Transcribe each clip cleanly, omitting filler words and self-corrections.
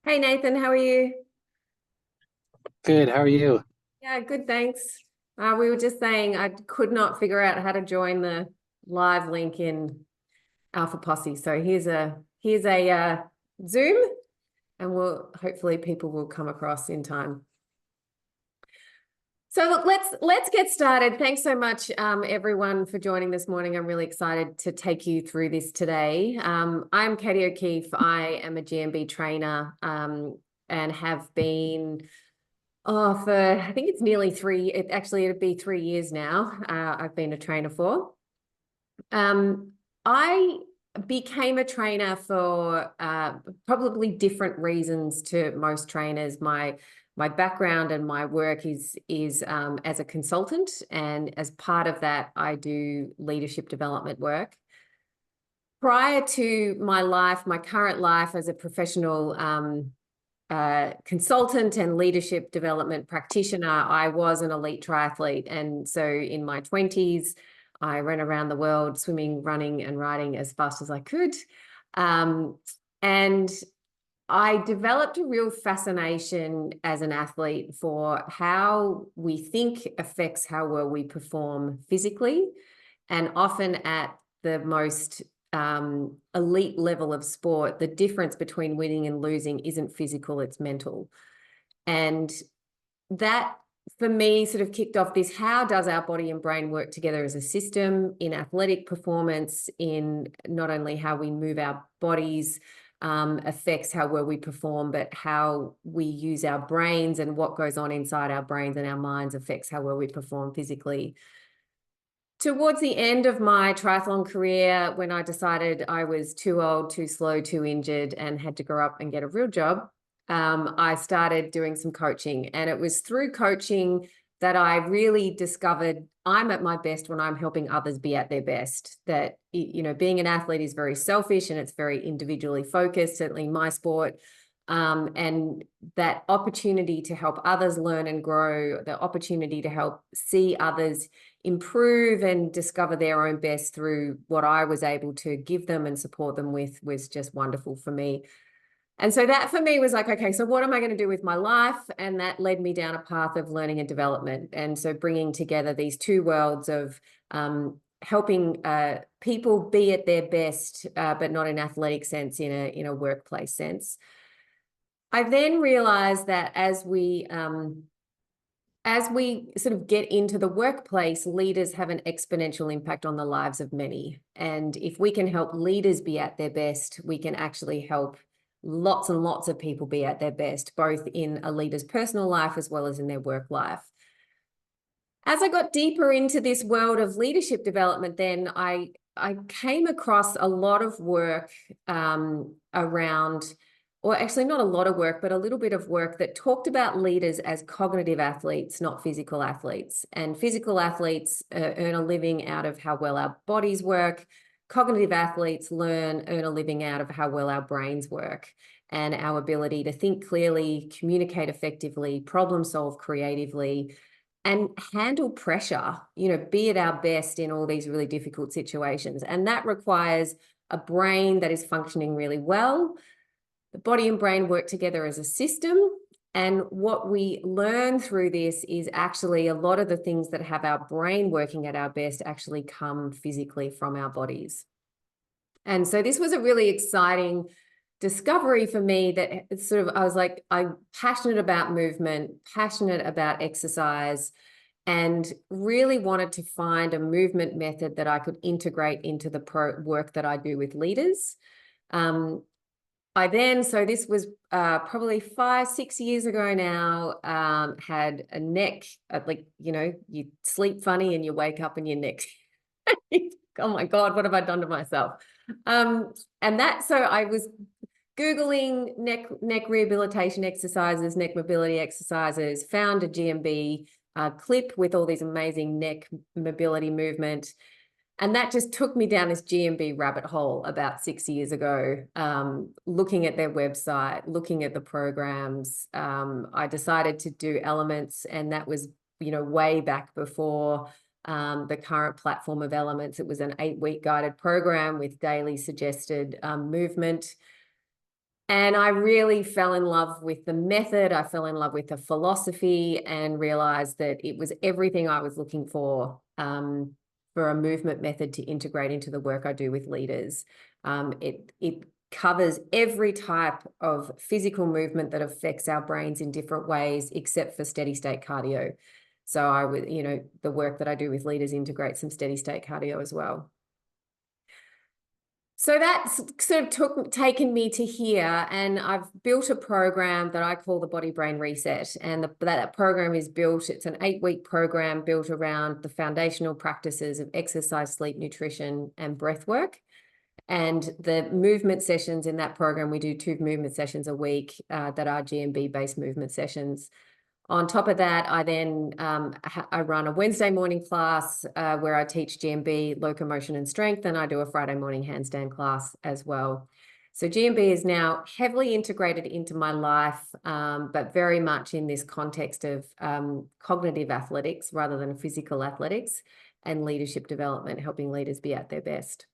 Hey Nathan, how are you? Good. How are you? Yeah, good, thanks. We were just saying I could not figure out how to join the live link in Alpha Posse. So here's a Zoom, and we'll hopefully people will come across in time. So look, let's get started. Thanks so much, everyone, for joining this morning. I'm really excited to take you through this today. I'm Katie O'Keefe. I am a GMB trainer, and have been. Oh, for I think it's nearly it'd be 3 years now. I've been a trainer for. I became a trainer for probably different reasons to most trainers. My background and my work is as a consultant, and as part of that, I do leadership development work. Prior to my current life as a professional consultant and leadership development practitioner, I was an elite triathlete. And so in my 20s, I ran around the world swimming, running, and riding as fast as I could. And I developed a real fascination as an athlete for how we think affects how well we perform physically, and often at the most elite level of sport, the difference between winning and losing isn't physical, it's mental. And that, for me, sort of kicked off this: how does our body and brain work together as a system in athletic performance, in not only how we move our bodies, affects how well we perform, but how we use our brains and what goes on inside our brains and our minds affects how well we perform physically. Towards the end of my triathlon career, when I decided I was too old, too slow, too injured, and had to grow up and get a real job, I started doing some coaching. And it was through coaching that I really discovered I'm at my best when I'm helping others be at their best. That, being an athlete is very selfish and it's very individually focused, certainly in my sport. And that opportunity to help others learn and grow, the opportunity to help see others improve and discover their own best through what I was able to give them and support them with, was just wonderful for me. And so that for me was like, okay, so what am I going to do with my life? And that led me down a path of learning and development. And so bringing together these two worlds of helping people be at their best, but not in athletic sense, in a workplace sense. I then realized that as we sort of get into the workplace, leaders have an exponential impact on the lives of many. And if we can help leaders be at their best, we can actually help lots and lots of people be at their best, both in a leader's personal life as well as in their work life. As I got deeper into this world of leadership development, then I came across a lot of work around, or actually not a lot of work, but a little bit of work that talked about leaders as cognitive athletes, not physical athletes. And physical athletes earn a living out of how well our bodies work. Cognitive athletes earn a living out of how well our brains work and our ability to think clearly, communicate effectively, problem solve creatively, and handle pressure, be at our best in all these really difficult situations. And that requires a brain that is functioning really well. The body and brain work together as a system. And what we learn through this is actually a lot of the things that have our brain working at our best actually come physically from our bodies. And so this was a really exciting discovery for me, that it's sort of, I was like, I'm passionate about movement, passionate about exercise, and really wanted to find a movement method that I could integrate into the work that I do with leaders. So this was probably 5-6 years ago now, had a neck, you sleep funny and you wake up and your neck, oh my God, what have I done to myself? So I was Googling neck rehabilitation exercises, neck mobility exercises, found a GMB clip with all these amazing neck mobility movement. And that just took me down this GMB rabbit hole about 6 years ago, looking at their website, looking at the programs. I decided to do Elements, and that was, way back before the current platform of Elements. It was an 8-week guided program with daily suggested movement. And I really fell in love with the method. I fell in love with the philosophy and realized that it was everything I was looking for a movement method to integrate into the work I do with leaders. It covers every type of physical movement that affects our brains in different ways, except for steady state cardio. So I would, the work that I do with leaders integrates some steady state cardio as well. So that's sort of taken me to here, and I've built a program that I call the Body Brain Reset. And that program is built, it's an 8-week program built around the foundational practices of exercise, sleep, nutrition, and breath work. And the movement sessions in that program, we do 2 movement sessions a week that are GMB-based movement sessions. On top of that, I then I run a Wednesday morning class where I teach GMB, locomotion and strength, and I do a Friday morning handstand class as well. So GMB is now heavily integrated into my life, but very much in this context of cognitive athletics rather than physical athletics and leadership development, helping leaders be at their best.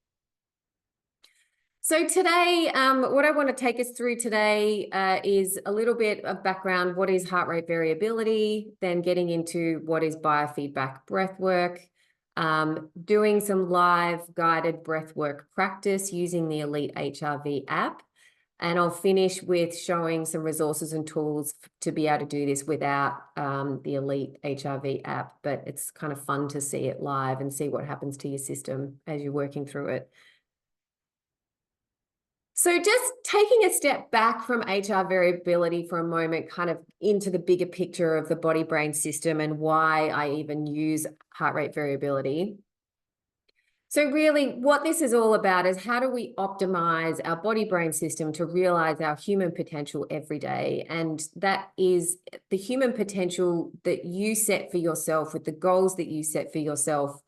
So today, what I want to take us through today is a little bit of background. What is heart rate variability? Then getting into what is biofeedback breath work, doing some live guided breath work practice using the Elite HRV app. And I'll finish with showing some resources and tools to be able to do this without the Elite HRV app. But it's kind of fun to see it live and see what happens to your system as you're working through it. So just taking a step back from HR variability for a moment, kind of into the bigger picture of the body-brain system and why I even use heart rate variability. So really what this is all about is how do we optimize our body-brain system to realize our human potential every day? And that is the human potential that you set for yourself with the goals that you set for yourself,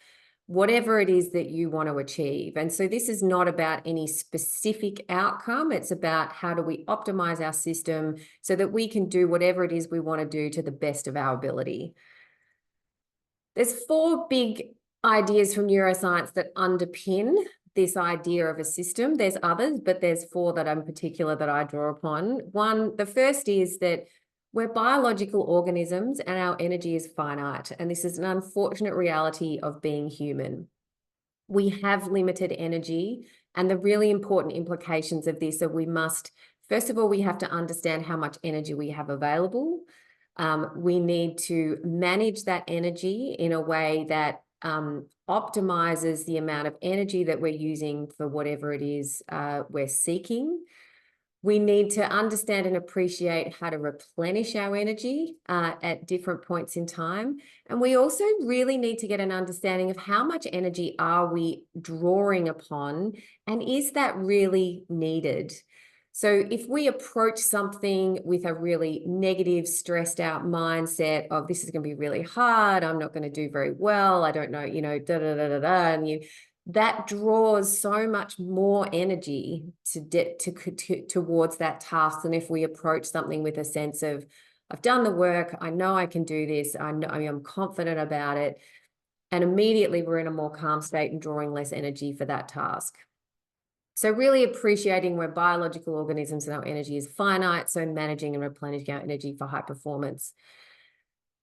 whatever it is that you want to achieve. And so this is not about any specific outcome. It's about how do we optimize our system so that we can do whatever it is we want to do to the best of our ability. There's 4 big ideas from neuroscience that underpin this idea of a system. There's others, but there's 4 that in particular that I draw upon. The first is that we're biological organisms and our energy is finite. And this is an unfortunate reality of being human. We have limited energy, and the really important implications of this are first of all, we have to understand how much energy we have available. We need to manage that energy in a way that optimizes the amount of energy that we're using for whatever it is we're seeking. We need to understand and appreciate how to replenish our energy at different points in time. And we also really need to get an understanding of how much energy are we drawing upon, and is that really needed? So if we approach something with a really negative, stressed out mindset of this is going to be really hard, I'm not going to do very well, I don't know, and that draws so much more energy towards that task than if we approach something with a sense of, I've done the work, I know I can do this, I'm confident about it, and immediately we're in a more calm state and drawing less energy for that task. So really appreciating we're biological organisms and our energy is finite, so managing and replenishing our energy for high performance.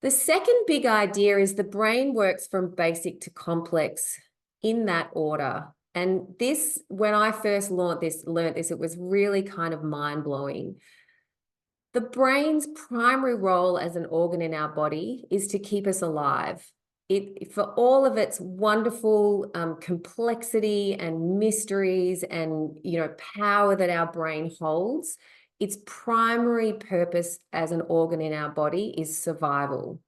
The second big idea is the brain works from basic to complex in that order. And this, when I first learned this, it was really kind of mind-blowing. The brain's primary role as an organ in our body is to keep us alive. For all of its wonderful complexity and mysteries and power that our brain holds, its primary purpose as an organ in our body is survival.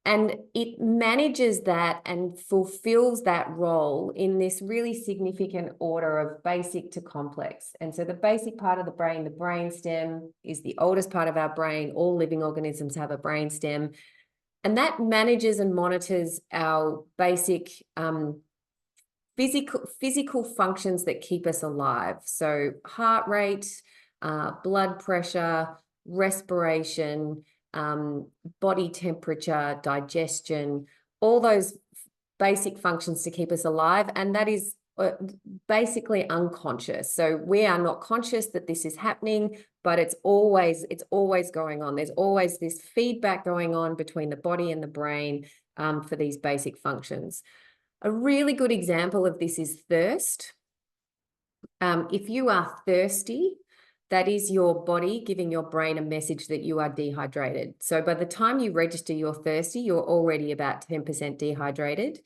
And it manages that and fulfills that role in this really significant order of basic to complex. And so the basic part of the brainstem, is the oldest part of our brain. All living organisms have a brainstem. And that manages and monitors our basic physical functions that keep us alive. So heart rate, blood pressure, respiration, body temperature, digestion, all those basic functions to keep us alive. And that is basically unconscious. So we are not conscious that this is happening, but it's always going on. There's always this feedback going on between the body and the brain for these basic functions. A really good example of this is thirst. If you are thirsty, that is your body giving your brain a message that you are dehydrated. So by the time you register you're thirsty, you're already about 10% dehydrated.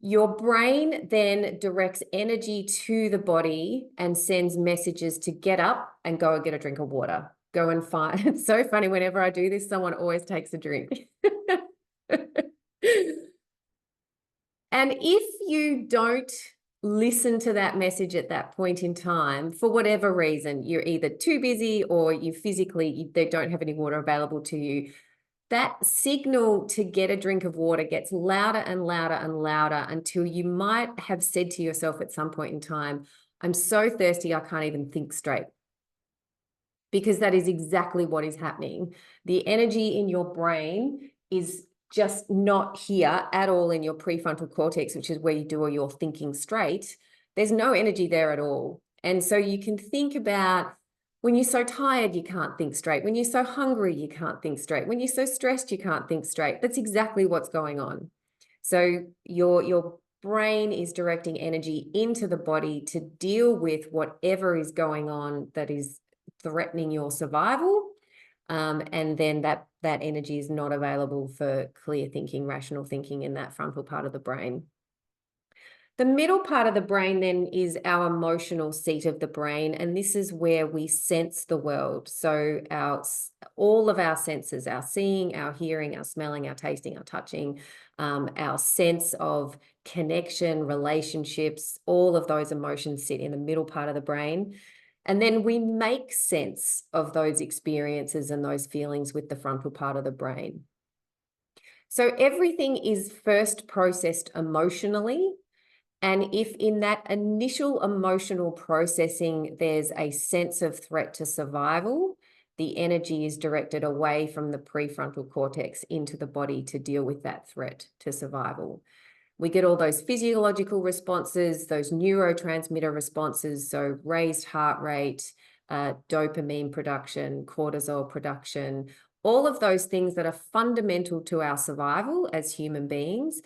Your brain then directs energy to the body and sends messages to get up and go and get a drink of water. Go and find. It's so funny. Whenever I do this, someone always takes a drink. And if you don't listen to that message at that point in time, for whatever reason, you're either too busy or they don't have any water available to you, that signal to get a drink of water gets louder and louder and louder until you might have said to yourself at some point in time, I'm so thirsty, I can't even think straight. Because that is exactly what is happening. The energy in your brain is just not here at all in your prefrontal cortex, which is where you do all your thinking straight. There's no energy there at all. And so you can think about when you're so tired, you can't think straight. When you're so hungry, you can't think straight. When you're so stressed, you can't think straight. That's exactly what's going on. So your brain is directing energy into the body to deal with whatever is going on that is threatening your survival. And then that energy is not available for clear thinking, rational thinking in that frontal part of the brain. The middle part of the brain then is our emotional seat of the brain, and this is where we sense the world. So all of our senses, our seeing, our hearing, our smelling, our tasting, our touching, our sense of connection, relationships, all of those emotions sit in the middle part of the brain. And then we make sense of those experiences and those feelings with the frontal part of the brain. So everything is first processed emotionally. And if in that initial emotional processing, there's a sense of threat to survival, the energy is directed away from the prefrontal cortex into the body to deal with that threat to survival. We get all those physiological responses, those neurotransmitter responses, so raised heart rate, dopamine production, cortisol production, all of those things that are fundamental to our survival as human beings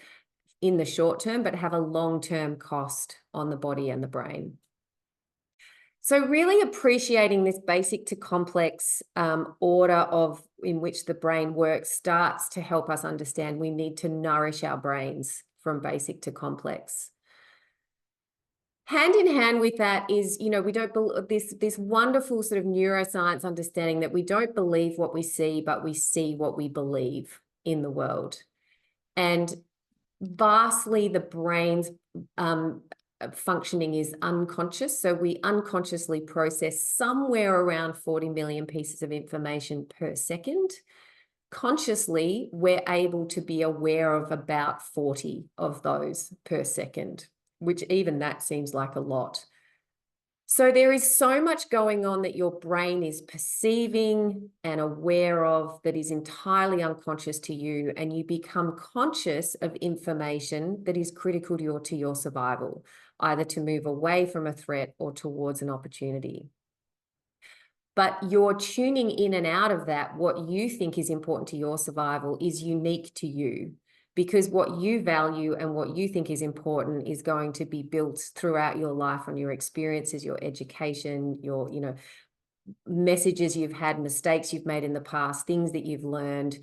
in the short term, but have a long-term cost on the body and the brain. So really appreciating this basic to complex order in which the brain works starts to help us understand we need to nourish our brains from basic to complex. Hand in hand with that is, we don't this wonderful sort of neuroscience understanding that we don't believe what we see, but we see what we believe in the world. And vastly, the brain's functioning is unconscious. So we unconsciously process somewhere around 40 million pieces of information per second. Consciously, we're able to be aware of about 40 of those per second, which even that seems like a lot. So there is so much going on that your brain is perceiving and aware of that is entirely unconscious to you, and you become conscious of information that is critical to your survival, either to move away from a threat or towards an opportunity. But you're tuning in and out of that. What you think is important to your survival is unique to you, because what you value and what you think is important is going to be built throughout your life on your experiences, your education, your, messages you've had, mistakes you've made in the past, things that you've learned.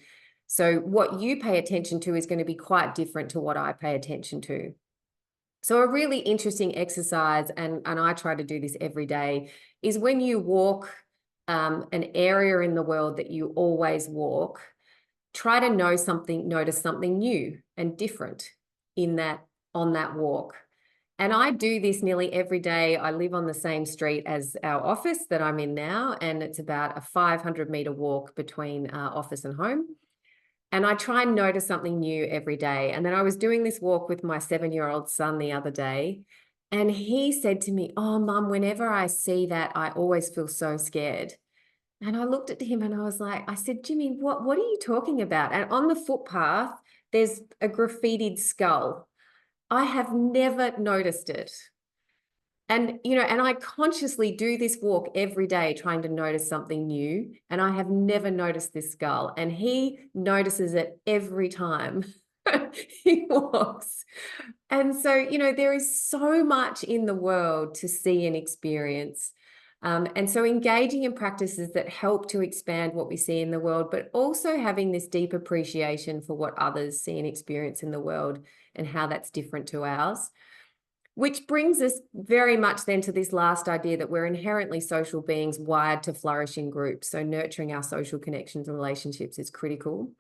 So what you pay attention to is going to be quite different to what I pay attention to. So a really interesting exercise, and I try to do this every day, is when you walk an area in the world that you always walk, try to notice something new and different on that walk. And I do this nearly every day. I live on the same street as our office that I'm in now, and it's about a 500-meter walk between our office and home. And I try and notice something new every day. And then I was doing this walk with my 7-year-old son the other day, and he said to me, "Oh, Mum, whenever I see that, I always feel so scared." And I looked at him and I said, "Jimmy, what are you talking about?" And on the footpath, there's a graffitied skull. I have never noticed it. And, and I consciously do this walk every day trying to notice something new. And I have never noticed this skull. And he notices it every time he walks. And so, there is so much in the world to see and experience. And so engaging in practices that help to expand what we see in the world, but also having this deep appreciation for what others see and experience in the world and how that's different to ours. Which brings us very much then to this last idea that we're inherently social beings wired to flourish in groups. So nurturing our social connections and relationships is critical.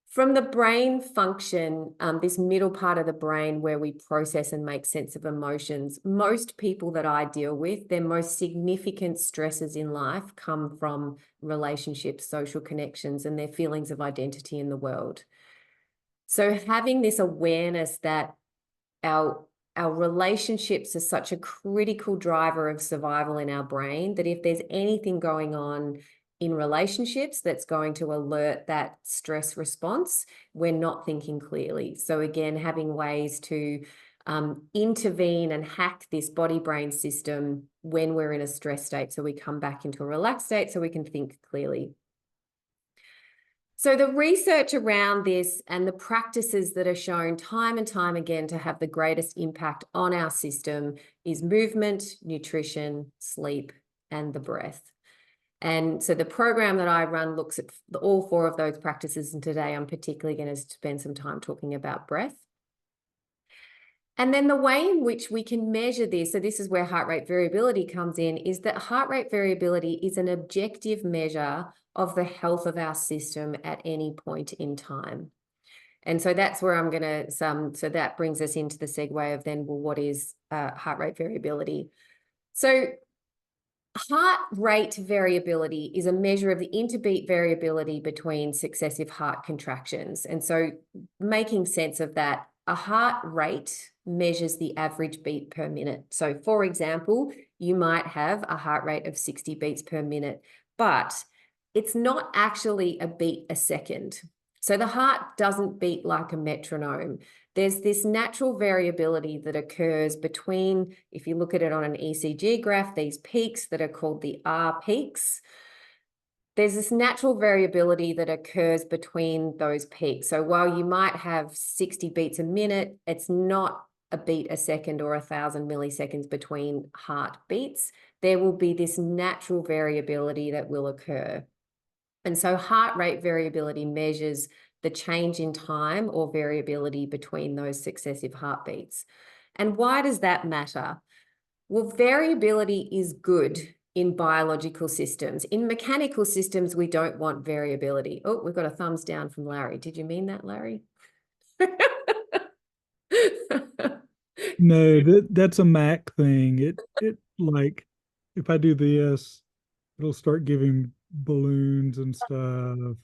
From the brain function, this middle part of the brain where we process and make sense of emotions, most people that I deal with, their most significant stresses in life come from relationships, social connections, and their feelings of identity in the world. So having this awareness that our relationships are such a critical driver of survival in our brain that if there's anything going on in relationships that's going to alert that stress response, we're not thinking clearly. So again, having ways to intervene and hack this body-brain system when we're in a stress state so we come back into a relaxed state so we can think clearly. So the research around this and the practices that are shown time and time again to have the greatest impact on our system is movement, nutrition, sleep, and the breath. And so the program that I run looks at all four of those practices, and today I'm particularly going to spend some time talking about breath. And then the way in which we can measure this, so this is where heart rate variability comes in, is that heart rate variability is an objective measure of the health of our system at any point in time. And so that's where I'm going to, so that brings us into the segue of then, well, what is heart rate variability? So heart rate variability is a measure of the interbeat variability between successive heart contractions. And so making sense of that, a heart rate measures the average beat per minute. So for example, you might have a heart rate of 60 beats per minute, but it's not actually a beat a second. So the heart doesn't beat like a metronome. There's this natural variability that occurs between, if you look at it on an ECG graph, these peaks that are called the R peaks. There's this natural variability that occurs between those peaks. So while you might have 60 beats a minute, it's not a beat a second or 1,000 milliseconds between heartbeats. There will be this natural variability that will occur. And so heart rate variability measures the change in time or variability between those successive heartbeats. And why does that matter? Well, variability is good in biological systems. In mechanical systems, we don't want variability. Oh, we've got a thumbs down from Larry. Did you mean that, Larry? No, that's a Mac thing. It like if I do this, it'll start giving balloons and stuff,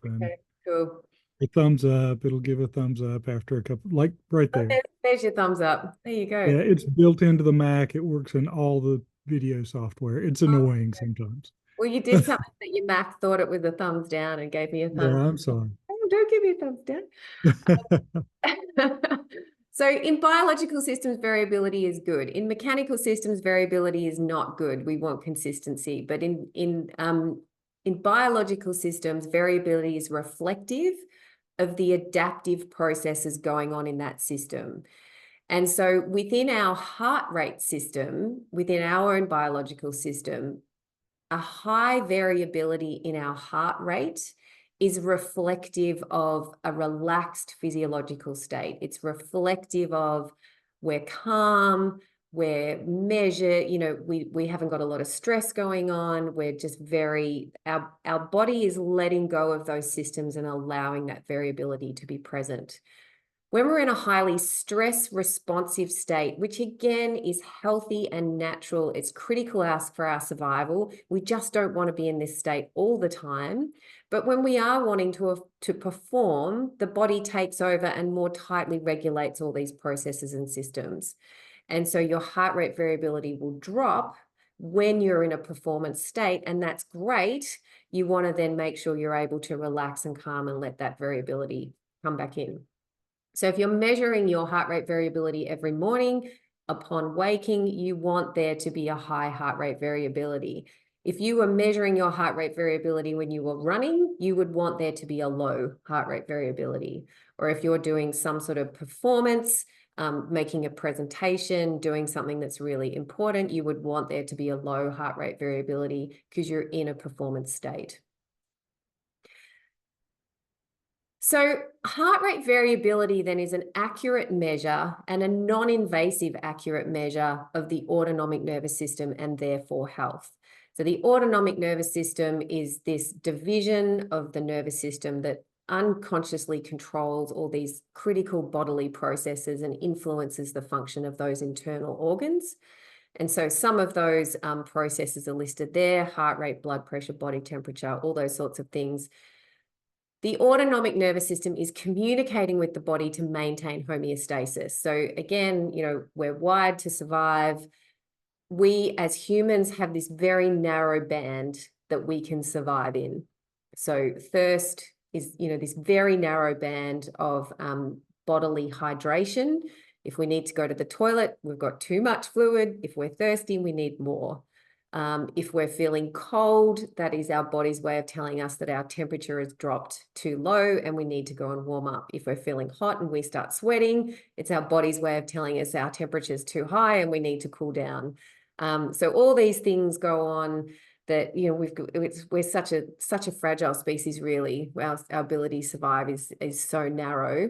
and Okay, cool. a thumbs up. It'll give a thumbs up after a couple, like right Oh, there. there's your thumbs up. There you Yeah, go. it's built into the Mac. It works in all the video software. It's annoying sometimes. Well, you did something that your Mac thought it was a thumbs down and gave me a Yeah, thumbs. I'm sorry. Oh, don't give me a thumbs down. So in biological systems, variability is good. In mechanical systems, variability is not good. We want consistency. But in biological systems, variability is reflective of the adaptive processes going on in that system. And so within our heart rate system, within our own biological system, a high variability in our heart rate is reflective of a relaxed physiological state. It's reflective of we're calm, we're measured, we haven't got a lot of stress going on. We're just our body is letting go of those systems and allowing that variability to be present. When we're in a highly stress responsive state, which again is healthy and natural, it's critical for our survival. We just don't want to be in this state all the time. But when we are wanting to perform, the body takes over and more tightly regulates all these processes and systems. And so your heart rate variability will drop when you're in a performance state, and that's great. You want to then make sure you're able to relax and calm and let that variability come back in. So if you're measuring your heart rate variability every morning, upon waking, you want there to be a high heart rate variability. If you were measuring your heart rate variability when you were running, you would want there to be a low heart rate variability. Or if you're doing some sort of performance, making a presentation, doing something that's really important, you would want there to be a low heart rate variability because you're in a performance state. So heart rate variability then is an accurate measure and a non-invasive accurate measure of the autonomic nervous system and therefore health. So the autonomic nervous system is this division of the nervous system that unconsciously controls all these critical bodily processes and influences the function of those internal organs. And so some of those processes are listed there: heart rate, blood pressure, body temperature, all those sorts of things. The autonomic nervous system is communicating with the body to maintain homeostasis. So again, we're wired to survive. We as humans have this very narrow band that we can survive in. So thirst is, this very narrow band of bodily hydration. If we need to go to the toilet, we've got too much fluid. If we're thirsty, we need more. If we're feeling cold, that is our body's way of telling us that our temperature has dropped too low and we need to go and warm up. If we're feeling hot and we start sweating, it's our body's way of telling us our temperature is too high and we need to cool down. So all these things go on that, we're such a fragile species, really. Our ability to survive is so narrow.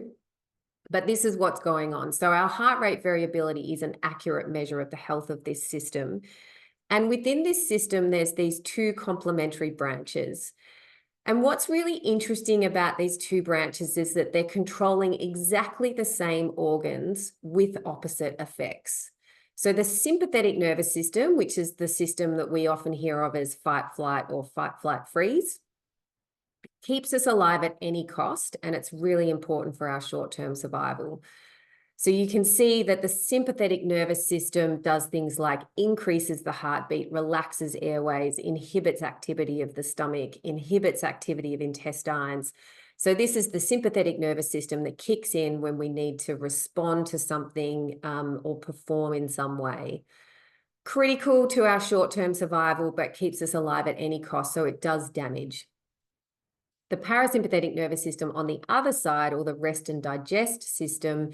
But this is what's going on. So our heart rate variability is an accurate measure of the health of this system. And within this system, there's these two complementary branches. And what's really interesting about these two branches is that they're controlling exactly the same organs with opposite effects. So the sympathetic nervous system, which is the system that we often hear of as fight, flight, or fight, flight, freeze, keeps us alive at any cost, and it's really important for our short-term survival. So you can see that the sympathetic nervous system does things like increases the heartbeat, relaxes airways, inhibits activity of the stomach, inhibits activity of intestines. So this is the sympathetic nervous system that kicks in when we need to respond to something or perform in some way. Critical to our short-term survival, but keeps us alive at any cost, so it does damage. The parasympathetic nervous system on the other side, or the rest and digest system,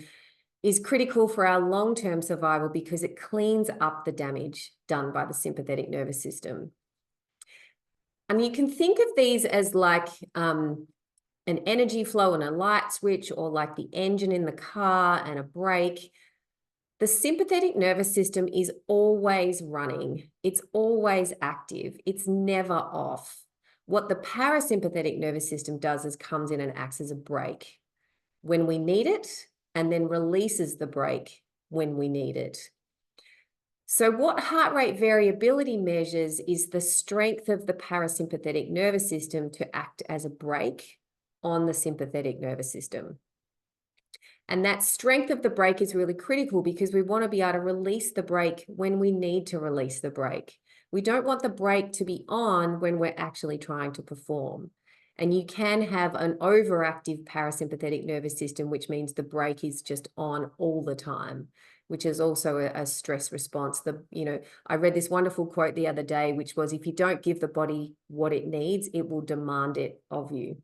is critical for our long-term survival because it cleans up the damage done by the sympathetic nervous system. And you can think of these as like an energy flow and a light switch, or like the engine in the car and a brake. The sympathetic nervous system is always running. It's always active. It's never off. What the parasympathetic nervous system does is comes in and acts as a brake when we need it, and then releases the brake when we need it. So what heart rate variability measures is the strength of the parasympathetic nervous system to act as a brake on the sympathetic nervous system. And that strength of the brake is really critical because we want to be able to release the brake when we need to release the brake. We don't want the brake to be on when we're actually trying to perform. And you can have an overactive parasympathetic nervous system, which means the brake is just on all the time, which is also a stress response. I read this wonderful quote the other day, which was, if you don't give the body what it needs, it will demand it of you.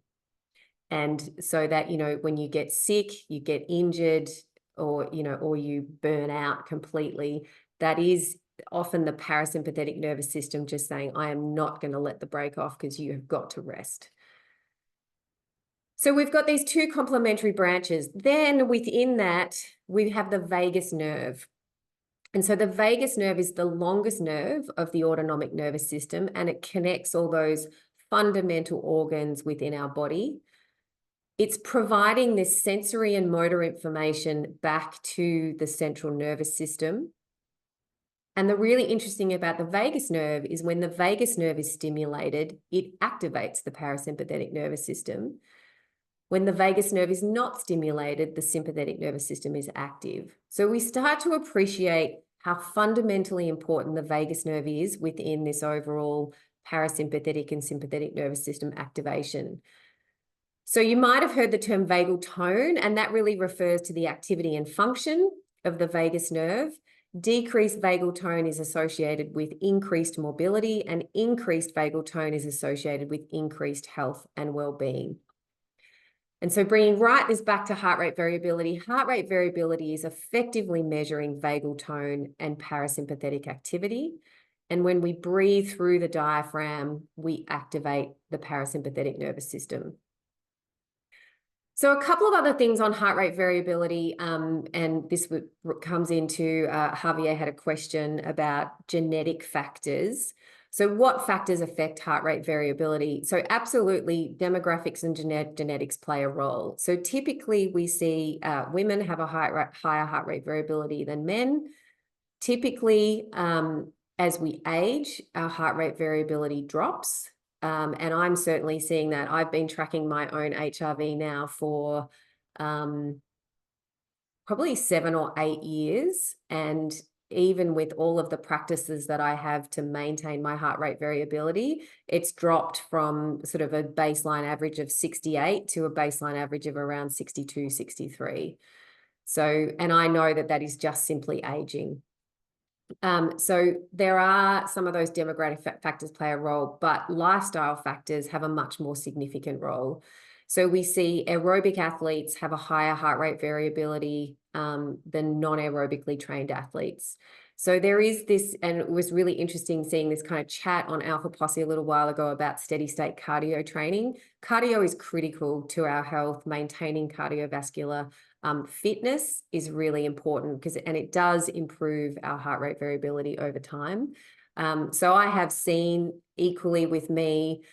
And so that, when you get sick, you get injured, or you burn out completely, that is often the parasympathetic nervous system just saying, I am not going to let the brake off because you have got to rest. So we've got these two complementary branches. Then within that, we have the vagus nerve. And so the vagus nerve is the longest nerve of the autonomic nervous system, and it connects all those fundamental organs within our body. It's providing this sensory and motor information back to the central nervous system. And the really interesting about the vagus nerve is when the vagus nerve is stimulated, it activates the parasympathetic nervous system. When the vagus nerve is not stimulated, the sympathetic nervous system is active. So we start to appreciate how fundamentally important the vagus nerve is within this overall parasympathetic and sympathetic nervous system activation. So you might have heard the term vagal tone, and that really refers to the activity and function of the vagus nerve. Decreased vagal tone is associated with increased mobility, and increased vagal tone is associated with increased health and well-being. And so bringing this back to heart rate variability is effectively measuring vagal tone and parasympathetic activity. And when we breathe through the diaphragm, we activate the parasympathetic nervous system. So a couple of other things on heart rate variability, and this comes into, Javier had a question about genetic factors. So what factors affect heart rate variability? So absolutely, demographics and genetics play a role. So typically we see women have a higher heart rate variability than men. Typically, as we age, our heart rate variability drops. And I'm certainly seeing that. I've been tracking my own HRV now for probably 7 or 8 years. And even with all of the practices that I have to maintain my heart rate variability, it's dropped from sort of a baseline average of 68 to a baseline average of around 62, 63. So, and I know that that is just simply aging. So there are some of those demographic factors play a role, but lifestyle factors have a much more significant role. So we see aerobic athletes have a higher heart rate variability than non-aerobically trained athletes. So there is this, and it was really interesting seeing this kind of chat on Alpha Posse a little while ago about steady state cardio training. Cardio is critical to our health. Maintaining cardiovascular fitness is really important and it does improve our heart rate variability over time. So I have seen equally with me,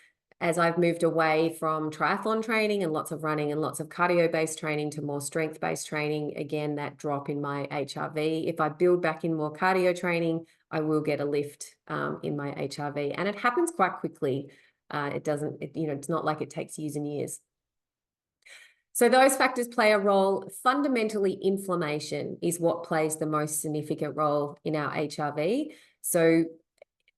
as I've moved away from triathlon training and lots of running and lots of cardio-based training to more strength-based training, again, that drop in my HRV. If I build back in more cardio training, I will get a lift in my HRV, and it happens quite quickly. It's not like it takes years and years. So those factors play a role. Fundamentally, inflammation is what plays the most significant role in our HRV. So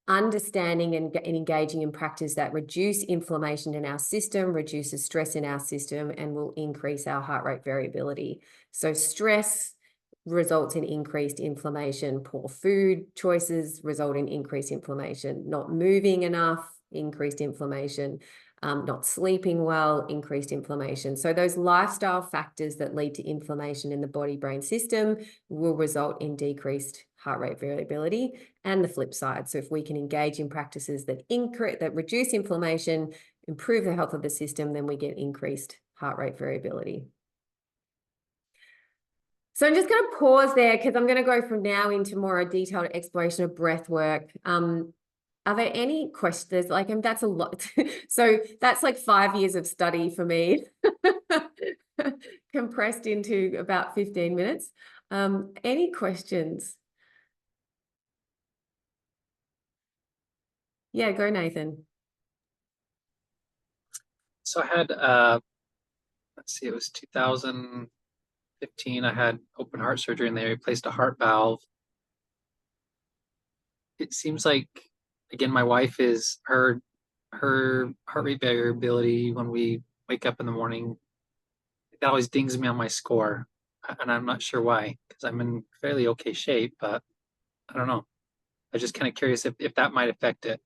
understanding and engaging in practice that reduce inflammation in our system, reduces stress in our system, and will increase our heart rate variability. So stress results in increased inflammation. Poor food choices result in increased inflammation. Not moving enough, increased inflammation. Not sleeping well, increased inflammation. So those lifestyle factors that lead to inflammation in the body-brain system will result in decreased heart rate variability, and the flip side. So if we can engage in practices that reduce inflammation, improve the health of the system, then we get increased heart rate variability. So I'm just going to pause there because I'm going to go from now into more a detailed exploration of breath work. Are there any questions? And that's a lot. So that's like 5 years of study for me, compressed into about 15 minutes. Any questions? Yeah, go, Nathan. So I had, let's see, it was 2015. I had open heart surgery and they replaced a heart valve. It seems like, again, my wife is her heart rate variability when we wake up in the morning, that always dings me on my score. And I'm not sure why, because I'm in fairly okay shape, but I don't know. I'm just kind of curious if that might affect it.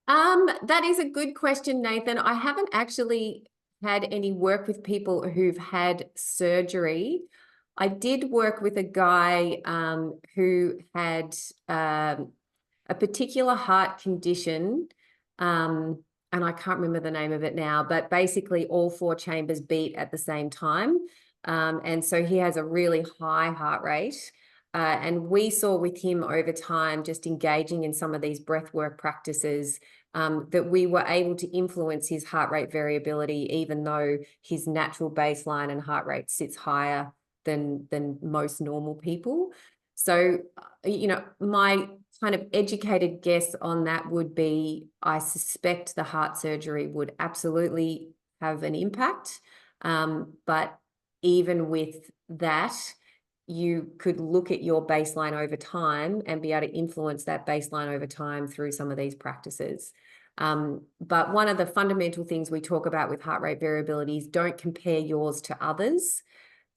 That is a good question, Nathan. I haven't actually had any work with people who've had surgery. I did work with a guy who had a particular heart condition, and I can't remember the name of it now, but basically all 4 chambers beat at the same time. And so he has a really high heart rate. And we saw with him over time, just engaging in some of these breathwork practices, that we were able to influence his heart rate variability, even though his natural baseline and heart rate sits higher than most normal people. So, my kind of educated guess on that would be, I suspect the heart surgery would absolutely have an impact. But even with that, you could look at your baseline over time and be able to influence that baseline over time through some of these practices. But one of the fundamental things we talk about with heart rate variability is don't compare yours to others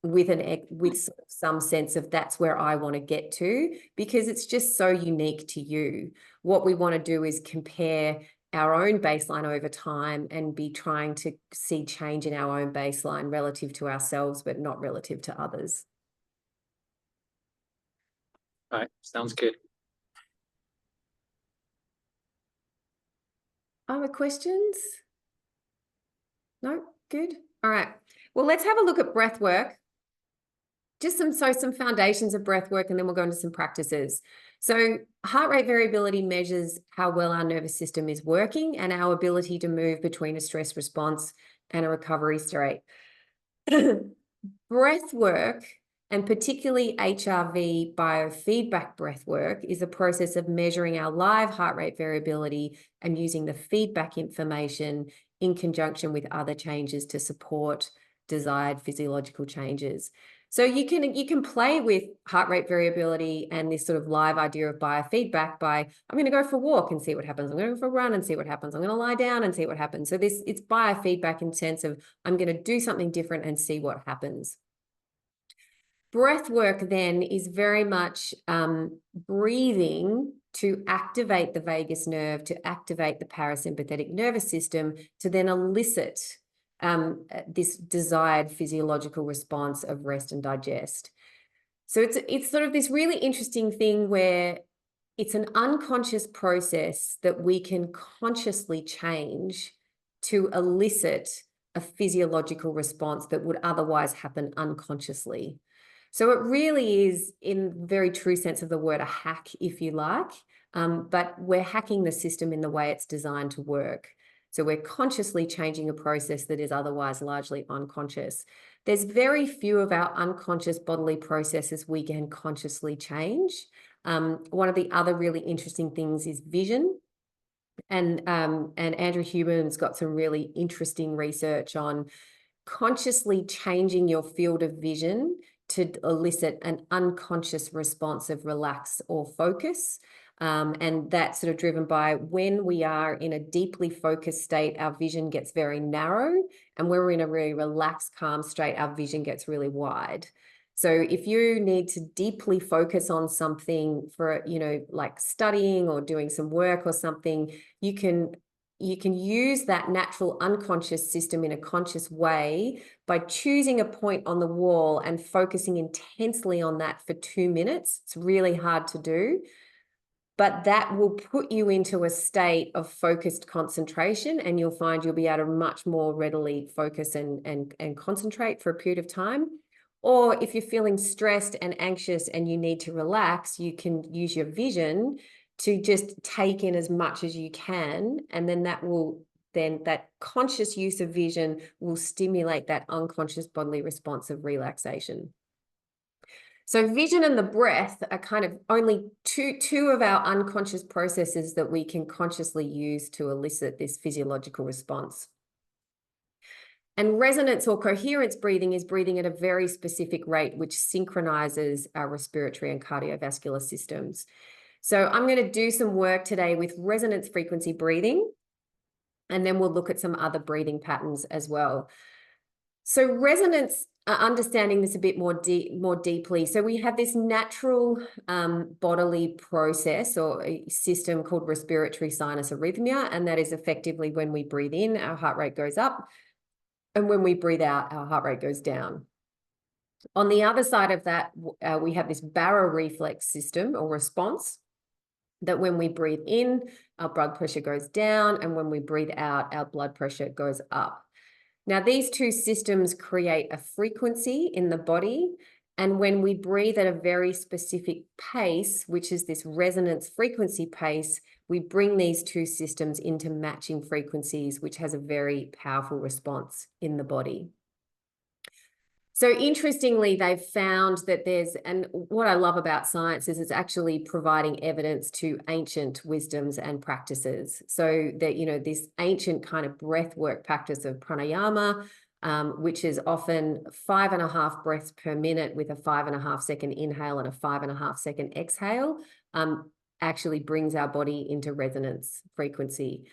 with some sense of that's where I want to get to, because it's just so unique to you. What we want to do is compare our own baseline over time and be trying to see change in our own baseline relative to ourselves, but not relative to others. All right, sounds good. Other questions? No? Good. All right. Well, let's have a look at breath work. Just some foundations of breath work, and then we'll go into some practices. So heart rate variability measures how well our nervous system is working and our ability to move between a stress response and a recovery state. Breath work, and particularly HRV biofeedback breath work, is a process of measuring our live heart rate variability and using the feedback information in conjunction with other changes to support desired physiological changes. So you can play with heart rate variability and this sort of live idea of biofeedback by, I'm going to go for a walk and see what happens. I'm going to go for a run and see what happens. I'm going to lie down and see what happens. So it's biofeedback in the sense of I'm going to do something different and see what happens. Breath work then is very much breathing to activate the vagus nerve, to activate the parasympathetic nervous system, to then elicit this desired physiological response of rest and digest. So it's sort of this really interesting thing where it's an unconscious process that we can consciously change to elicit a physiological response that would otherwise happen unconsciously. So it really is, in very true sense of the word, a hack, if you like, but we're hacking the system in the way it's designed to work. So we're consciously changing a process that is otherwise largely unconscious. There's very few of our unconscious bodily processes we can consciously change. One of the other really interesting things is vision. And Andrew Huberman's got some really interesting research on consciously changing your field of vision to elicit an unconscious response of relax or focus. And that's sort of driven by when we are in a deeply focused state, our vision gets very narrow. And when we're in a really relaxed, calm state, our vision gets really wide. So if you need to deeply focus on something for, like studying or doing some work or something, you can use that natural unconscious system in a conscious way by choosing a point on the wall and focusing intensely on that for 2 minutes. It's really hard to do, but that will put you into a state of focused concentration, and you'll find you'll be able to much more readily focus and concentrate for a period of time. Or if you're feeling stressed and anxious and you need to relax, you can use your vision to just take in as much as you can. And then that conscious use of vision will stimulate that unconscious bodily response of relaxation. So vision and the breath are kind of only two of our unconscious processes that we can consciously use to elicit this physiological response. And resonance or coherence breathing is breathing at a very specific rate, which synchronizes our respiratory and cardiovascular systems. So I'm going to do some work today with resonance frequency breathing, and then we'll look at some other breathing patterns as well. So resonance, understanding this a bit more deeply. So we have this natural bodily process or a system called respiratory sinus arrhythmia, and that is effectively when we breathe in, our heart rate goes up, and when we breathe out, our heart rate goes down. On the other side of that, we have this baroreflex system or response, that when we breathe in, our blood pressure goes down, and when we breathe out, our blood pressure goes up. Now, these two systems create a frequency in the body, and when we breathe at a very specific pace, which is this resonance frequency pace, we bring these two systems into matching frequencies, which has a very powerful response in the body. So interestingly, they've found that and what I love about science is it's actually providing evidence to ancient wisdoms and practices. So that, this ancient kind of breath work practice of pranayama, which is often 5.5 breaths per minute with a 5.5 second inhale and a 5.5 second exhale, actually brings our body into resonance frequency.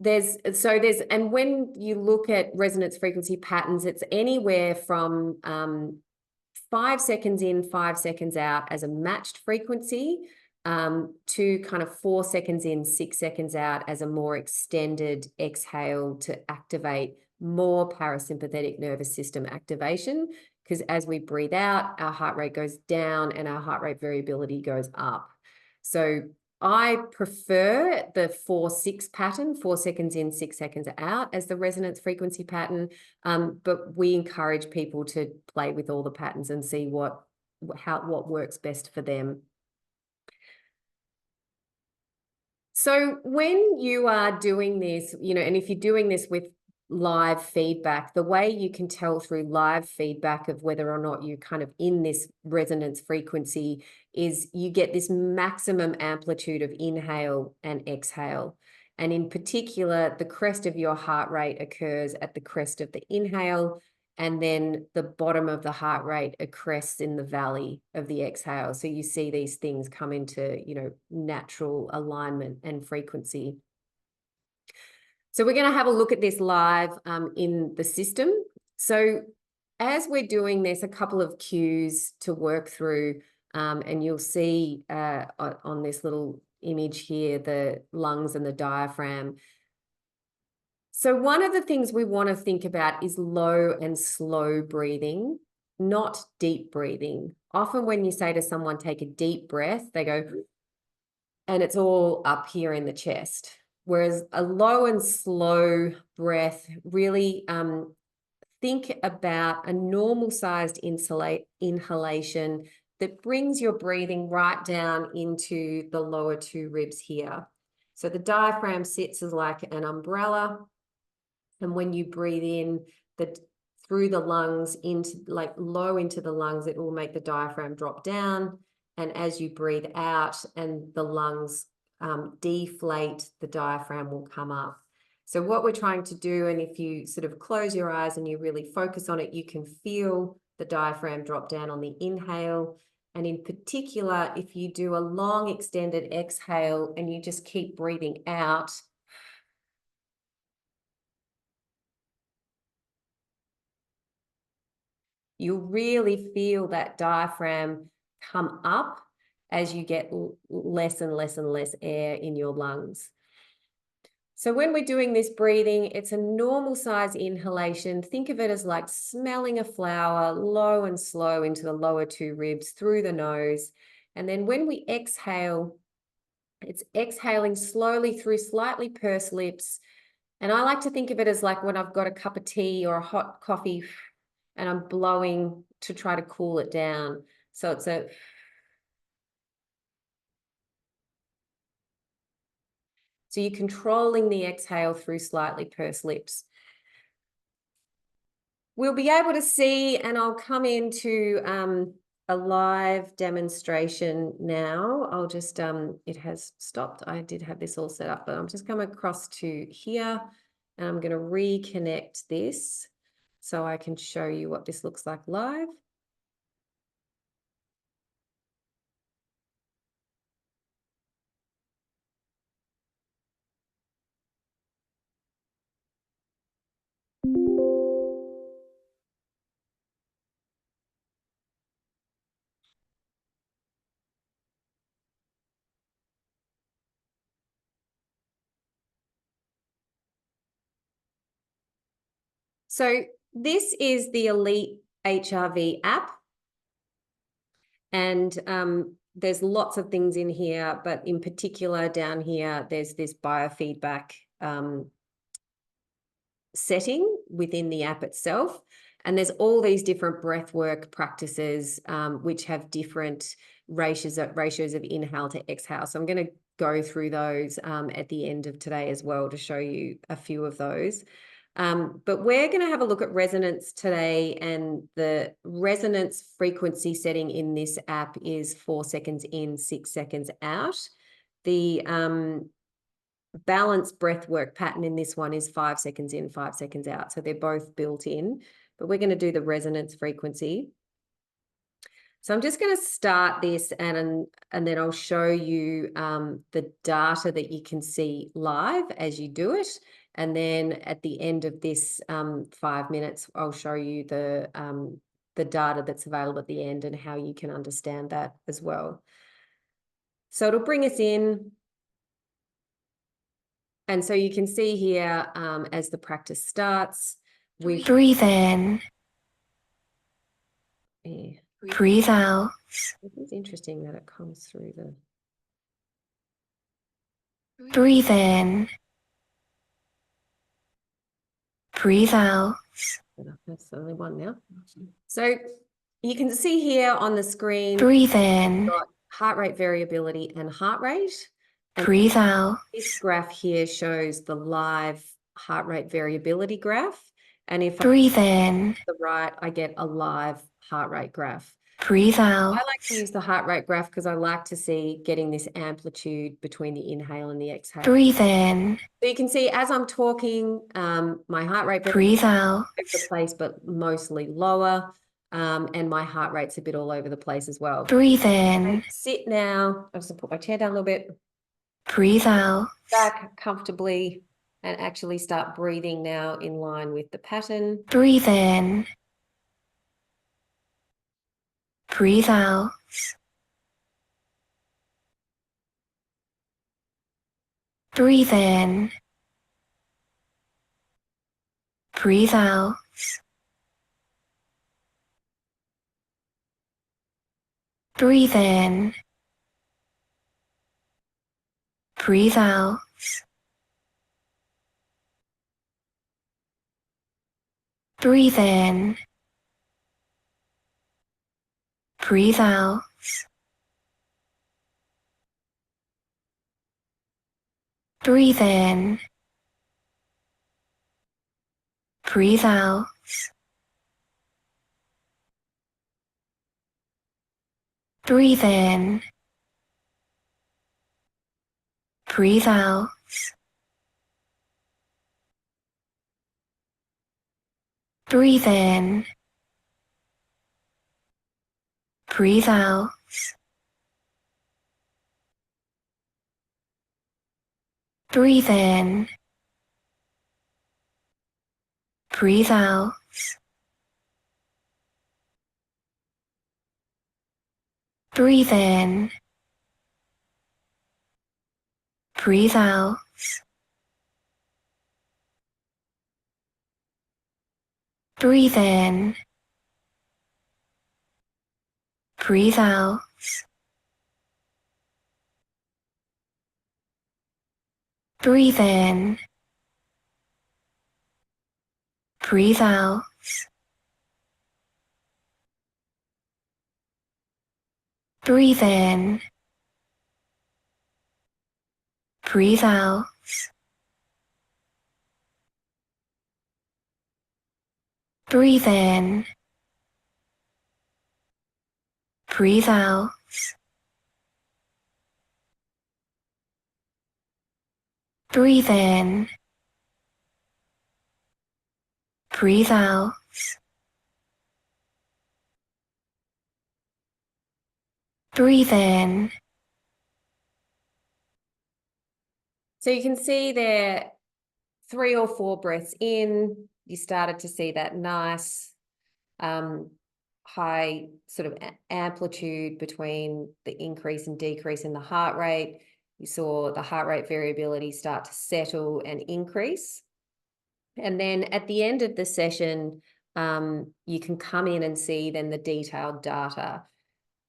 And when you look at resonance frequency patterns, it's anywhere from 5 seconds in, 5 seconds out as a matched frequency, to kind of 4 seconds in, 6 seconds out as a more extended exhale to activate more parasympathetic nervous system activation. Because as we breathe out, our heart rate goes down and our heart rate variability goes up. So I prefer the 4-6 pattern, 4 seconds in, 6 seconds out as the resonance frequency pattern. But we encourage people to play with all the patterns and see what works best for them. So when you are doing this, and if you're doing this with live feedback, the way you can tell through live feedback of whether or not you're kind of in this resonance frequency is you get this maximum amplitude of inhale and exhale. And in particular, the crest of your heart rate occurs at the crest of the inhale, and then the bottom of the heart rate crests in the valley of the exhale. So you see these things come into, natural alignment and frequency. So we're going to have a look at this live in the system. So as we're doing this, a couple of cues to work through, and you'll see on this little image here, the lungs and the diaphragm. So one of the things we want to think about is low and slow breathing, not deep breathing. Often when you say to someone, take a deep breath, they go, and it's all up here in the chest. Whereas a low and slow breath, really think about a normal sized inhalation that brings your breathing right down into the lower 2 ribs here. So the diaphragm sits as like an umbrella. And when you breathe in through the lungs into like low into the lungs, it will make the diaphragm drop down. And as you breathe out and the lungs deflate, the diaphragm will come up. So what we're trying to do, and if you sort of close your eyes and you really focus on it, you can feel the diaphragm drop down on the inhale. And in particular, if you do a long extended exhale and you just keep breathing out, you'll really feel that diaphragm come up as you get less and less and less air in your lungs. So when we're doing this breathing, it's a normal size inhalation. Think of it as like smelling a flower, low and slow into the lower 2 ribs through the nose. And then when we exhale, it's exhaling slowly through slightly pursed lips. And I like to think of it as like when I've got a cup of tea or a hot coffee and I'm blowing to try to cool it down. So it's a... So you're controlling the exhale through slightly pursed lips. We'll be able to see, and I'll come into a live demonstration now. I'll just, it has stopped. I did have this all set up, but I'm just coming across to here and I'm going to reconnect this so I can show you what this looks like live. So this is the Elite HRV app. And there's lots of things in here, but in particular down here, there's this biofeedback setting within the app itself. And there's all these different breathwork practices, which have different ratios of inhale to exhale. So I'm going to go through those at the end of today as well to show you a few of those. But we're going to have a look at resonance today, and the resonance frequency setting in this app is 4 seconds in, 6 seconds out. The balanced breath work pattern in this one is 5 seconds in, 5 seconds out. So they're both built in, but we're going to do the resonance frequency. So I'm just going to start this and then I'll show you the data that you can see live as you do it. And then at the end of this 5 minutes, I'll show you the data that's available at the end and how you can understand that as well. So it'll bring us in. And so you can see here as the practice starts, we breathe in, yeah. breathe out, It's interesting that it comes through the breathe in, breathe out, that's the only one now. So you can see here on the screen, breathe in, got heart rate variability and heart rate. And breathe out, this graph here shows the live heart rate variability graph. And if I breathe in, to the right, I get a live heart rate graph. breathe out, I like to use the heart rate graph because I like to see getting this amplitude between the inhale and the exhale. breathe in, So you can see as I'm talking, my heart rate breathe out, over the place, but mostly lower. And my heart rate's a bit all over the place as well. breathe in, Sit now. I'm just gonna put my chair down a little bit, breathe out, back comfortably, and actually start breathing now in line with the pattern. breathe in, breathe out, breathe in, breathe out, breathe in, breathe out, breathe in, breathe out, breathe in, breathe out, breathe in, breathe out, breathe in, breathe out, breathe in, breathe out, breathe in, breathe out, breathe in, breathe out, breathe in, breathe out, breathe in, breathe out, breathe in, breathe out, breathe in, breathe out, breathe in, So you can see there 3 or 4 breaths in, you started to see that nice high sort of amplitude between the increase and decrease in the heart rate. You saw the heart rate variability start to settle and increase. And then at the end of the session, you can come in and see then the detailed data.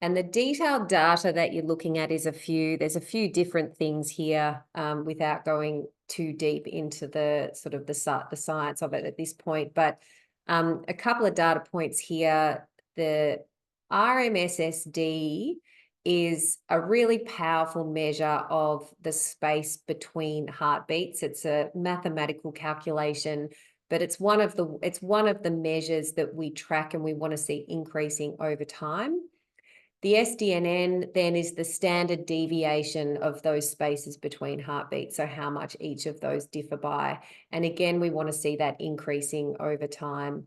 And the detailed data that you're looking at is there's a few different things here without going too deep into the sort of the science of it at this point. But a couple of data points here. The RMSSD is a really powerful measure of the space between heartbeats. It's a mathematical calculation, but it's one of the measures that we track and we want to see increasing over time. The SDNN then is the standard deviation of those spaces between heartbeats, so how much each of those differ by. And again, we want to see that increasing over time.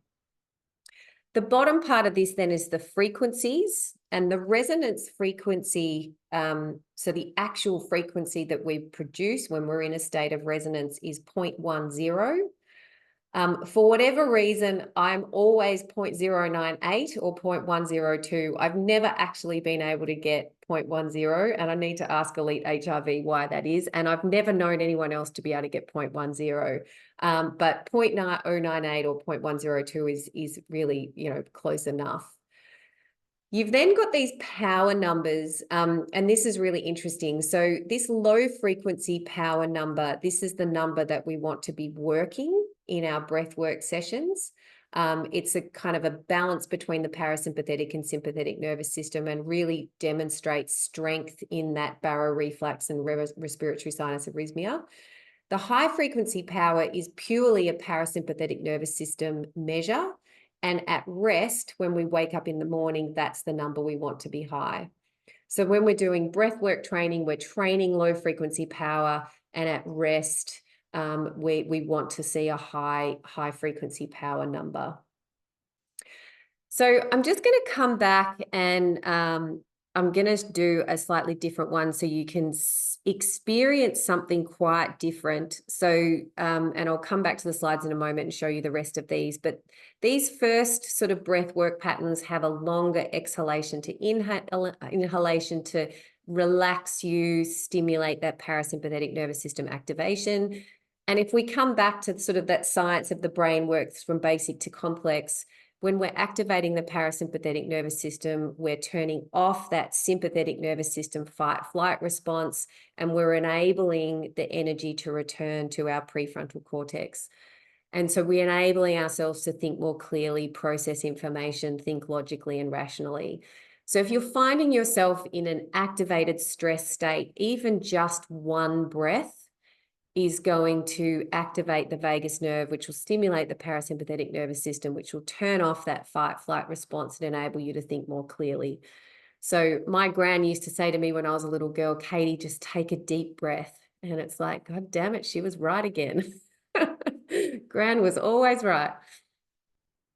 The bottom part of this then is the frequencies, and the resonance frequency, so the actual frequency that we produce when we're in a state of resonance is 0.10. For whatever reason, I'm always 0.098 or 0.102. I've never actually been able to get 0.10, and I need to ask Elite HRV why that is. And I've never known anyone else to be able to get 0.10. But 0.098 or 0.102 is really, close enough. You've then got these power numbers, and this is really interesting. So this low frequency power number, this is the number that we want to be working in our breathwork sessions. It's a kind of a balance between the parasympathetic and sympathetic nervous system, and really demonstrates strength in that baroreflex and respiratory sinus arrhythmia. The high frequency power is purely a parasympathetic nervous system measure. And at rest, when we wake up in the morning, that's the number we want to be high. So when we're doing breathwork training, we're training low frequency power, and at rest, we want to see a high frequency power number. So I'm just going to come back, and I'm going to do a slightly different one so you can experience something quite different. So, and I'll come back to the slides in a moment and show you the rest of these. But these first sort of breath work patterns have a longer exhalation to inhalation to relax you, stimulate that parasympathetic nervous system activation. And if we come back to sort of that science of the brain works from basic to complex, when we're activating the parasympathetic nervous system, we're turning off that sympathetic nervous system fight-flight response, and we're enabling the energy to return to our prefrontal cortex. And so we're enabling ourselves to think more clearly, process information, think logically and rationally. So if you're finding yourself in an activated stress state, even just one breath is going to activate the vagus nerve, which will stimulate the parasympathetic nervous system, which will turn off that fight-flight response and enable you to think more clearly. So my gran used to say to me when I was a little girl, Katie, just take a deep breath. And it's like, God damn it, she was right again. Gran was always right.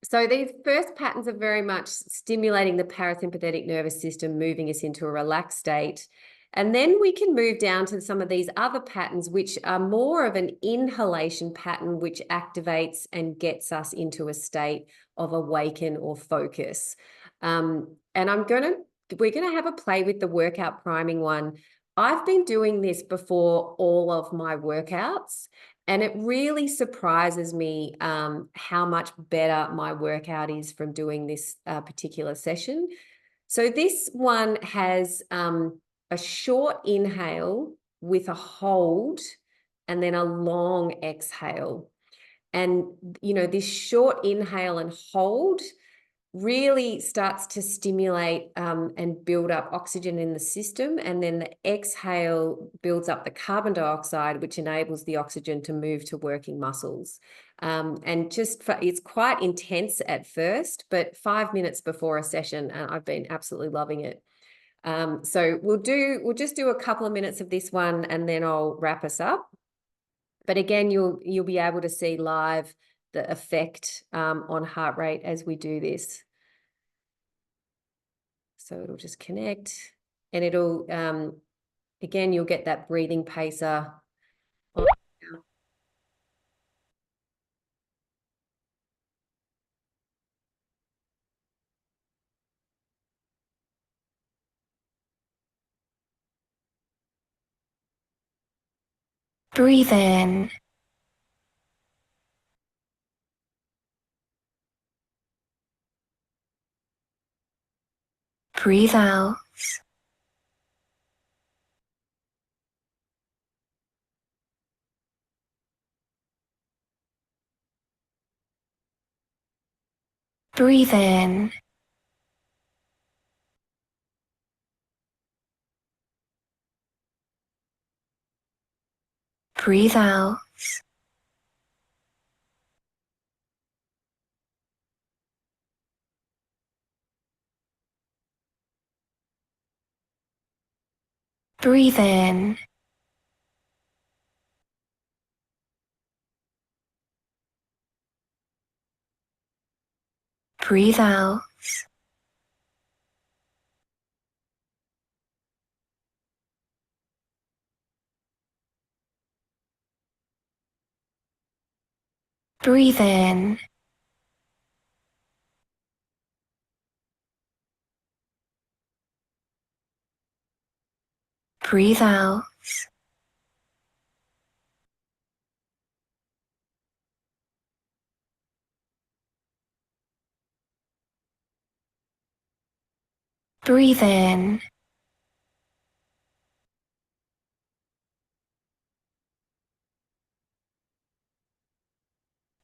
So these first patterns are very much stimulating the parasympathetic nervous system, moving us into a relaxed state. And then we can move down to some of these other patterns, which are more of an inhalation pattern, which activates and gets us into a state of awaken or focus. And we're going to have a play with the workout priming one. I've been doing this before all of my workouts, and it really surprises me how much better my workout is from doing this particular session. So this one has a short inhale with a hold and then a long exhale. And, this short inhale and hold really starts to stimulate and build up oxygen in the system. And then the exhale builds up the carbon dioxide, which enables the oxygen to move to working muscles. It's quite intense at first, but 5 minutes before a session, I've been absolutely loving it. So we'll just do a couple of minutes of this one, and then I'll wrap us up. But again, you'll be able to see live the effect on heart rate as we do this. So it'll just connect, and it'll again, you'll get that breathing pacer. Breathe in. Breathe out. Breathe in. Breathe out. Breathe in. Breathe out. Breathe in. Breathe out. Breathe in.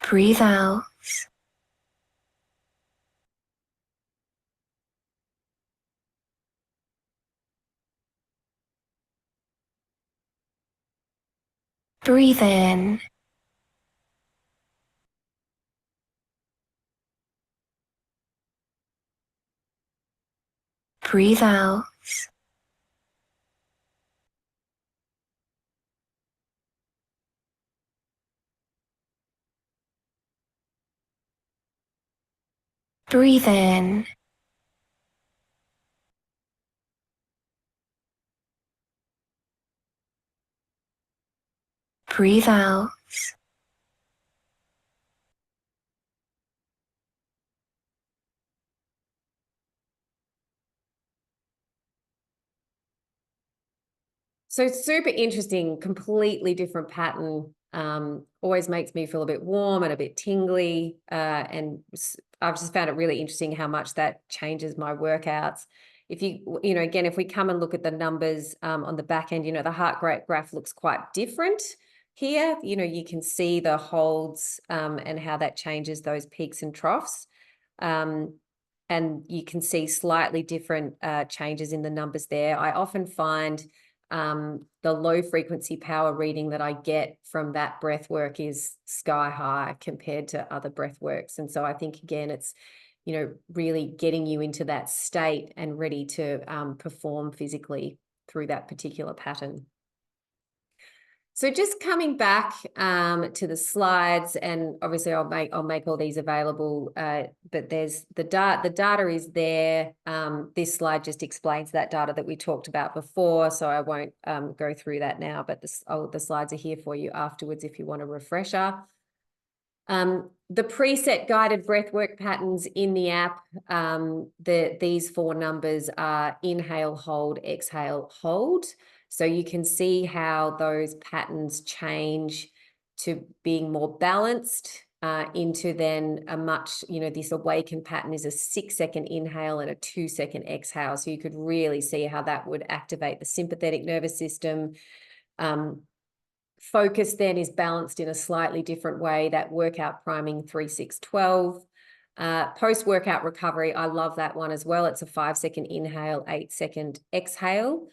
Breathe out. Breathe in. Breathe out. Breathe in. Breathe out. So super interesting, completely different pattern. Always makes me feel a bit warm and a bit tingly. And I've just found it really interesting how much that changes my workouts. If again, if we come and look at the numbers on the back end, the heart rate graph looks quite different here. You can see the holds and how that changes those peaks and troughs. And you can see slightly different changes in the numbers there. I often find the low frequency power reading that I get from that breath work is sky high compared to other breath works. And so I think, again, it's, really getting you into that state and ready to perform physically through that particular pattern. So just coming back to the slides, and obviously I'll make all these available, but there's the data is there. This slide just explains that data that we talked about before, so I won't go through that now, but the slides are here for you afterwards if you want a refresher. The preset guided breathwork patterns in the app, these 4 numbers are inhale, hold, exhale, hold. So you can see how those patterns change to being more balanced into then a much, this awakened pattern is a 6-second inhale and a 2-second exhale. So you could really see how that would activate the sympathetic nervous system. Focus then is balanced in a slightly different way, that workout priming 3-6-12. Post-workout recovery, I love that one as well. It's a 5-second inhale, 8-second exhale.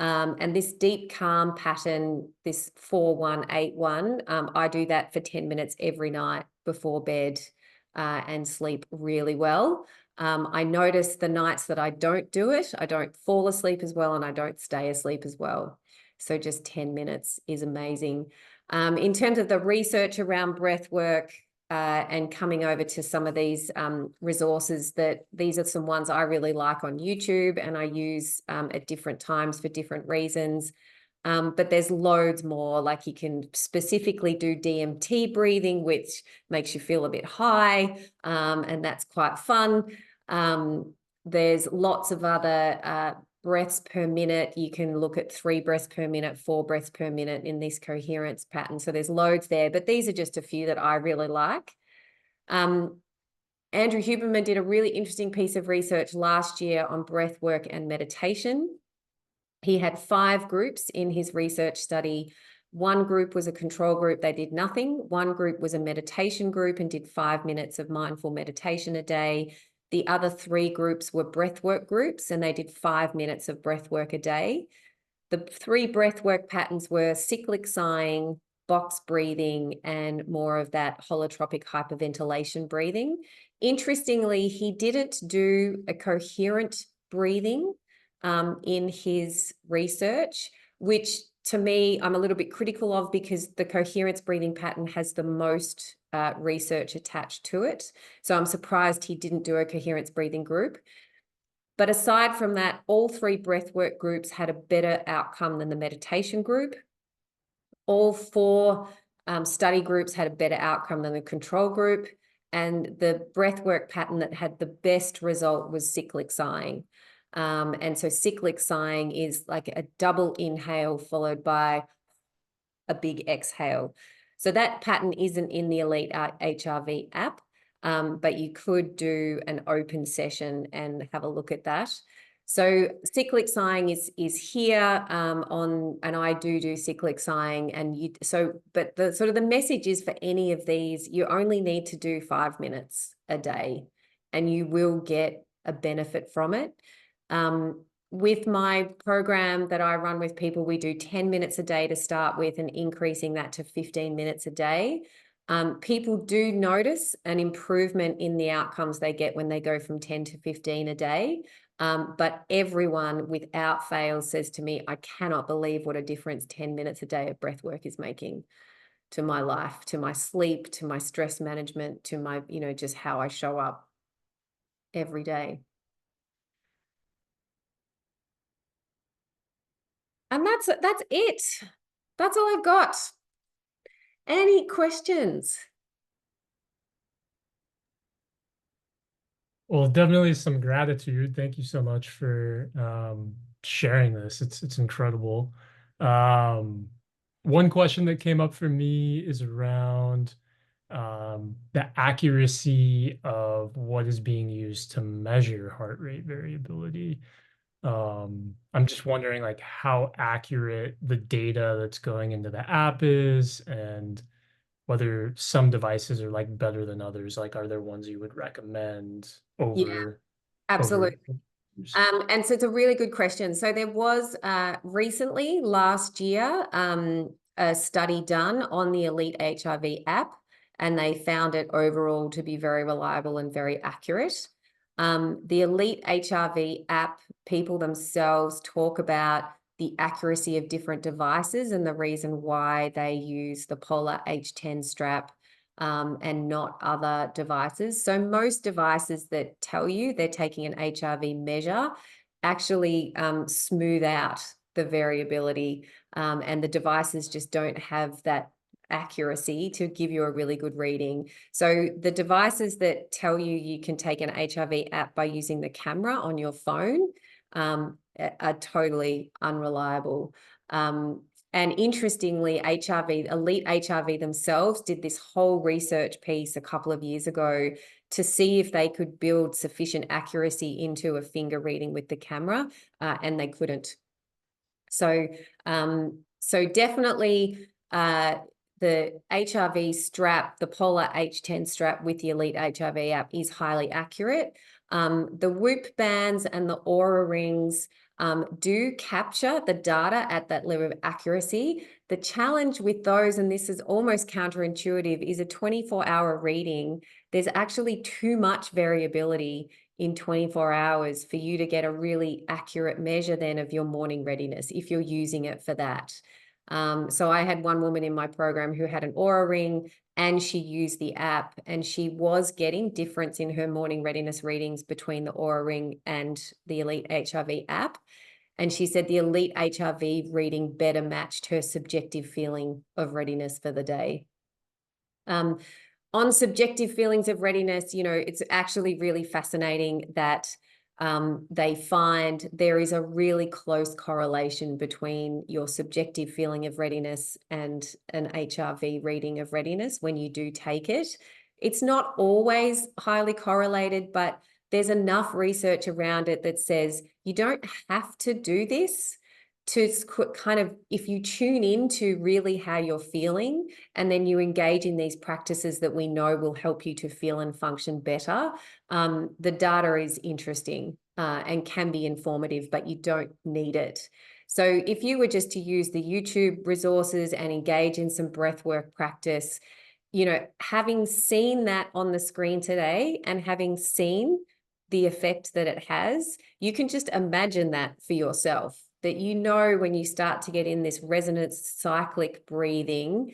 And this deep calm pattern, this 4-1-8-1, I do that for 10 minutes every night before bed and sleep really well. I notice the nights that I don't do it, I don't fall asleep as well and I don't stay asleep as well. So just 10 minutes is amazing. In terms of the research around breath work and coming over to some of these resources, these are some ones I really like on YouTube and I use at different times for different reasons. But there's loads more, like you can specifically do DMT breathing, which makes you feel a bit high, and that's quite fun. There's lots of other breaths per minute. You can look at 3 breaths per minute, 4 breaths per minute in this coherence pattern. So there's loads there, but these are just a few that I really like. Andrew Huberman did a really interesting piece of research last year on breath work and meditation. He had 5 groups in his research study. 1 group was a control group, they did nothing. 1 group was a meditation group and did 5 minutes of mindful meditation a day. The other 3 groups were breathwork groups and they did 5 minutes of breathwork a day. The 3 breathwork patterns were cyclic sighing, box breathing, and more of that holotropic hyperventilation breathing. Interestingly, he didn't do a coherent breathing in his research, which to me, I'm a little bit critical of, because the coherence breathing pattern has the most research attached to it. So I'm surprised he didn't do a coherence breathing group. But aside from that, all 3 breathwork groups had a better outcome than the meditation group. All 4 study groups had a better outcome than the control group. And the breathwork pattern that had the best result was cyclic sighing. And so cyclic sighing is like a double inhale followed by a big exhale. So that pattern isn't in the Elite HRV app, but you could do an open session and have a look at that. So cyclic sighing is here on, and I do cyclic sighing, and but the sort of the message is, for any of these, you only need to do 5 minutes a day, and you will get a benefit from it. With my program that I run with people, we do 10 minutes a day to start with, and increasing that to 15 minutes a day. People do notice an improvement in the outcomes they get when they go from 10 to 15 a day. But everyone without fail says to me, I cannot believe what a difference 10 minutes a day of breath work is making to my life, to my sleep, to my stress management, to my, just how I show up every day. And that's it. That's all I've got. Any questions? Well, definitely some gratitude. Thank you so much for sharing this. It's incredible. One question that came up for me is around the accuracy of what is being used to measure heart rate variability. I'm just wondering, like, how accurate the data that's going into the app is, and whether some devices are like better than others. Like, are there ones you would recommend over? Absolutely. Over And so it's a really good question. So there was recently, last year, a study done on the Elite HRV app, and they found it overall to be very reliable and very accurate. The Elite HRV app, people themselves talk about the accuracy of different devices and the reason why they use the Polar H10 strap and not other devices. So most devices that tell you they're taking an HRV measure actually smooth out the variability, and the devices just don't have that accuracy to give you a really good reading. So the devices that tell you you can take an HRV app by using the camera on your phone are totally unreliable. And interestingly, Elite HRV themselves did this whole research piece a couple of years ago to see if they could build sufficient accuracy into a finger reading with the camera, and they couldn't. So, definitely the HRV strap, the Polar H10 strap with the Elite HRV app, is highly accurate. The Whoop bands and the Aura rings do capture the data at that level of accuracy. The challenge with those, and this is almost counterintuitive, is a 24-hour reading. There's actually too much variability in 24 hours for you to get a really accurate measure then of your morning readiness if you're using it for that. So I had one woman in my program who had an Aura ring, and she used the app, and she was getting difference in her morning readiness readings between the Aura ring and the Elite HRV app. And she said the Elite HRV reading better matched her subjective feeling of readiness for the day. On subjective feelings of readiness, it's actually really fascinating that they find there is a really close correlation between your subjective feeling of readiness and an HRV reading of readiness when you do take it. It's not always highly correlated, but there's enough research around it that says you don't have to do this to kind of, if you tune into really how you're feeling, and then you engage in these practices that we know will help you to feel and function better, the data is interesting and can be informative, but you don't need it. So if you were just to use the YouTube resources and engage in some breathwork practice, having seen that on the screen today and having seen the effect that it has, you can just imagine that for yourself. that when you start to get in this resonance cyclic breathing,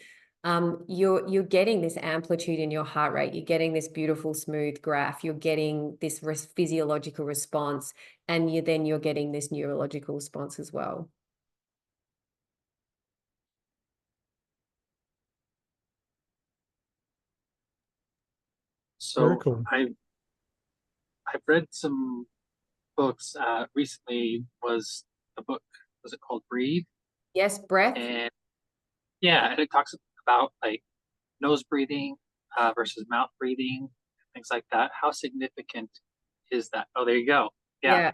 you're getting this amplitude in your heart rate. You're getting this beautiful smooth graph. You're getting this physiological response, and you're getting this neurological response as well. Very So cool. I've read some books. Recently was it called Breathe? Yes, breath. And yeah, and it talks about like nose breathing versus mouth breathing, things like that. How significant is that? Oh, there you go. Yeah.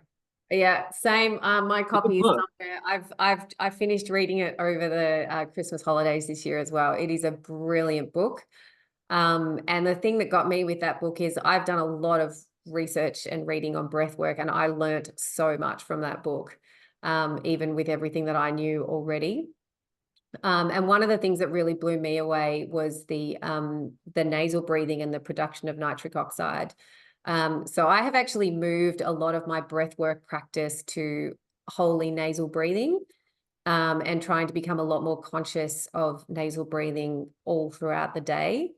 Yeah, same. My It's a good copy is book. somewhere. I finished reading it over the Christmas holidays this year as well. It is a brilliant book. And the thing that got me with that book is I've done a lot of research and reading on breath work, and I learnt so much from that book, even with everything that I knew already. And one of the things that really blew me away was the nasal breathing and the production of nitric oxide. So I have actually moved a lot of my breath work practice to wholly nasal breathing, and trying to become a lot more conscious of nasal breathing all throughout the day.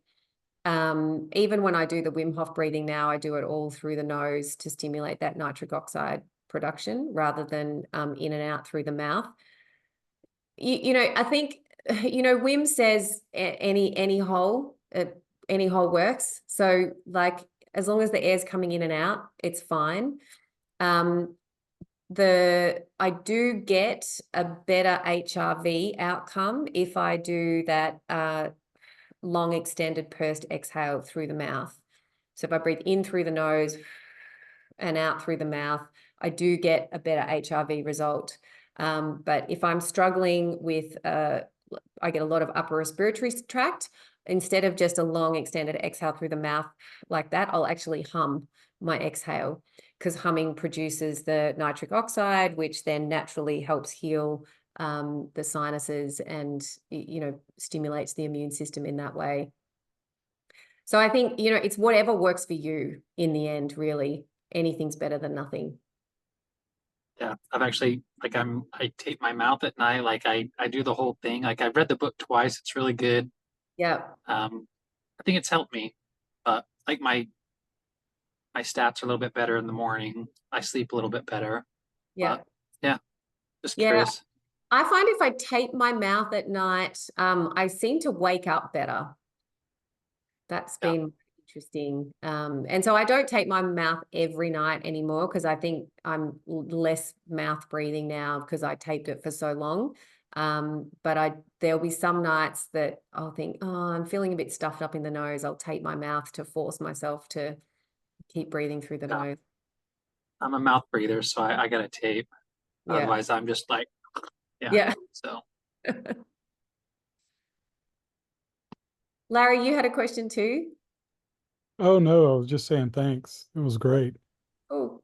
Even when I do the Wim Hof breathing now, I do it all through the nose to stimulate that nitric oxide production rather than in and out through the mouth. I think, Wim says any hole works. So like, as long as the air's coming in and out, it's fine. I do get a better HRV outcome if I do that long extended pursed exhale through the mouth. So if I breathe in through the nose and out through the mouth, I do get a better HRV result. But if I'm struggling with, I get a lot of upper respiratory tract, instead of just a long extended exhale through the mouth like that, I'll actually hum my exhale, because humming produces the nitric oxide, which then naturally helps heal the sinuses and, stimulates the immune system in that way. So I think, it's whatever works for you in the end, really. Anything's better than nothing. Yeah, I've actually I tape my mouth at night. Like I do the whole thing. Like I've read the book twice. It's really good. Yeah. I think it's helped me. But like my stats are a little bit better in the morning. I sleep a little bit better. Yeah. But yeah, just Yeah. curious. I find if I tape my mouth at night, I seem to wake up better. That's been interesting. And so I don't tape my mouth every night anymore, because I think I'm less mouth breathing now because I taped it for so long. But there'll be some nights that I'll think, oh, I'm feeling a bit stuffed up in the nose. I'll tape my mouth to force myself to keep breathing through the nose. I'm a mouth breather, so I got to tape. Yeah. Otherwise, I'm just like, Yeah. So Larry, you had a question too? Oh no, I was just saying thanks. It was great. Oh,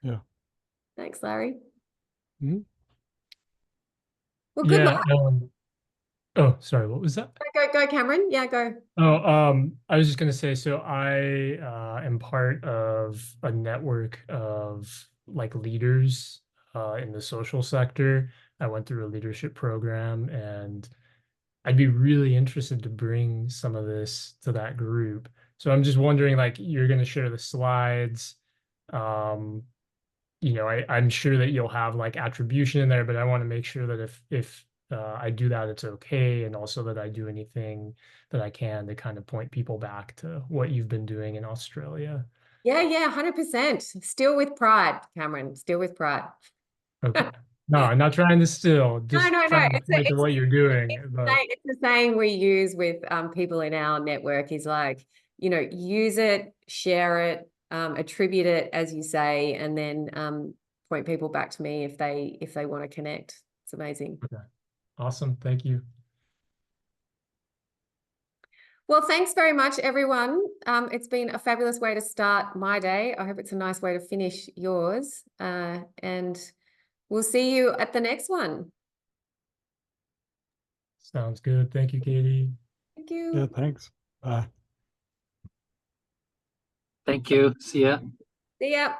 Yeah. thanks, Larry. Mhm. Well, good luck. Oh, sorry, what was that? Go, Cameron. Yeah, go. I was just gonna say, so I am part of a network of like leaders in the social sector. I went through a leadership program, and I'd be really interested to bring some of this to that group. So I'm just wondering, like, you're gonna share the slides. Um, I'm sure that you'll have like attribution in there, but I want to make sure that if I do that, it's okay, and also that I do anything that I can to kind of point people back to what you've been doing in Australia. Yeah, 100%. Still with pride, Cameron. Still with pride. Okay. No, I'm not trying to steal, just No. trying to point to what you're doing. But It's the saying we use with people in our network is like, use it, share it, attribute it, as you say, and then point people back to me if they want to connect. It's amazing. okay. Awesome. Thank you. Well, thanks very much, everyone. It's been a fabulous way to start my day. I hope it's a nice way to finish yours. And we'll see you at the next one. Sounds good. Thank you, Katie. Thank you. Yeah, thanks. Bye. thank you. See ya. See ya.